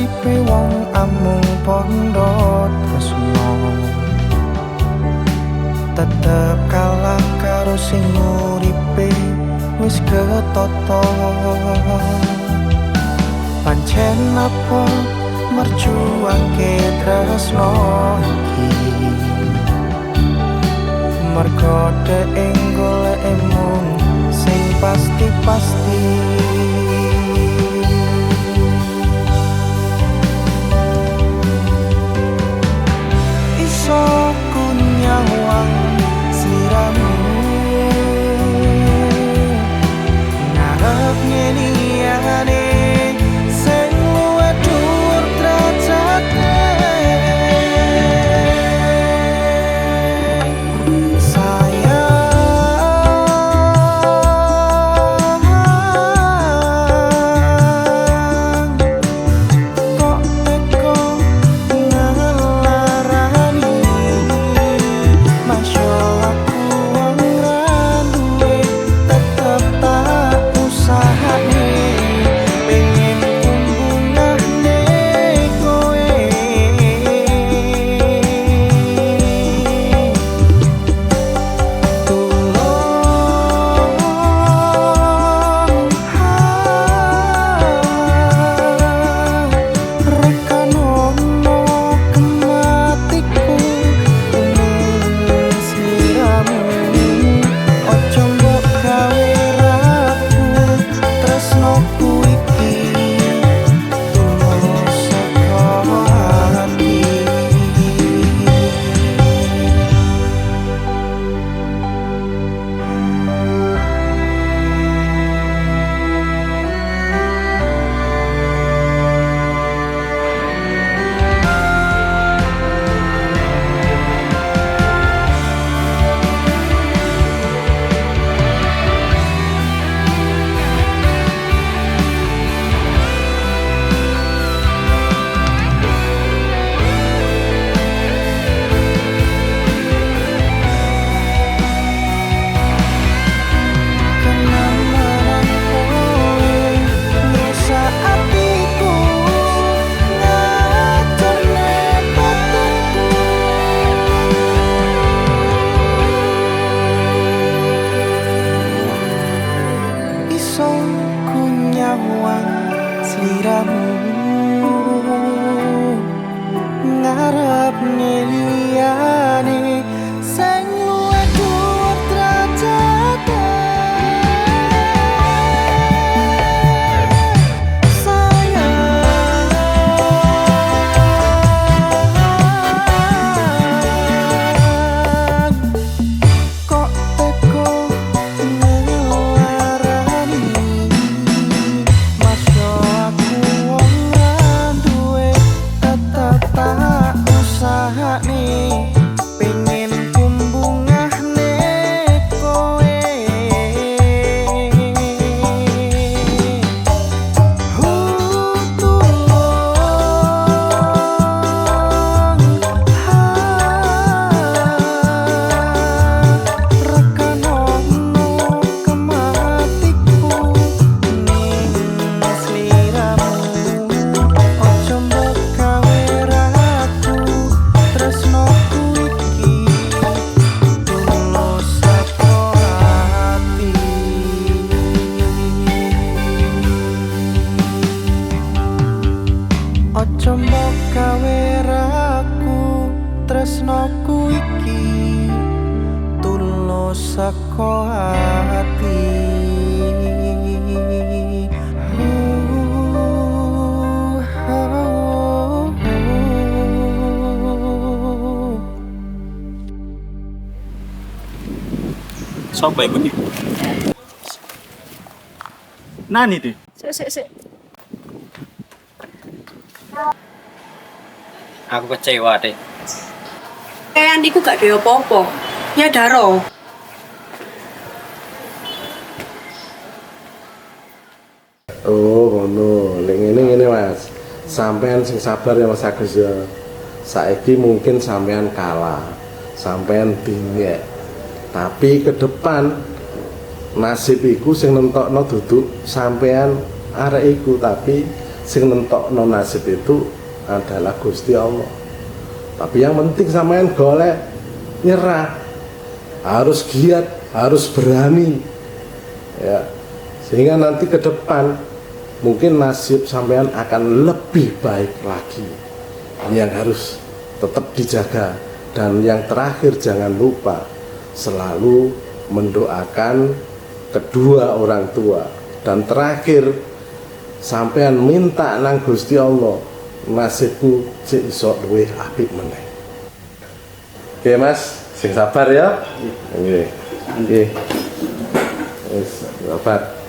nasibe wong amung pondo tresno tetep kalah karo sing uripe wis ketata pancen apa merjuangke tresno iki mergo dhek golek mung sing pasti-pasti iso ku nyawang sliramu ngarep nyeniyane sing luwih dhuwur derajate sliramu ngarep ngeliyane sing luwih dhuwur derajate Ojo mbok gawe ragu tresnoku iki tulus saka ati Sopo iku iki? Nani itu? Sik. Aku kecewa deh. Kayak Andiku gak ada apa-apa. Ya Daro. Oh, ngono. Nek ngene Mas. Sampean sing sabar ya Mas Agus ya. Saiki mungkin sampean kalah. Sampean dingek. Tapi ke depan nasib iku sing nentokno duduk sampean arek iku, tapi sing nentokno nasib itu adalah Gusti Allah. Tapi yang penting sampean golek nyerah, harus giat, harus berani ya, sehingga nanti ke depan mungkin nasib sampean akan lebih baik lagi. Ini yang harus tetap dijaga. Dan yang terakhir, jangan lupa selalu mendoakan kedua orang tua. Dan terakhir, sampean minta nang Gusti Allah nasibku cek iso luwih apik meneh. Oke Mas, sing sabar ya. Nggih. Nggih. Wis sabar.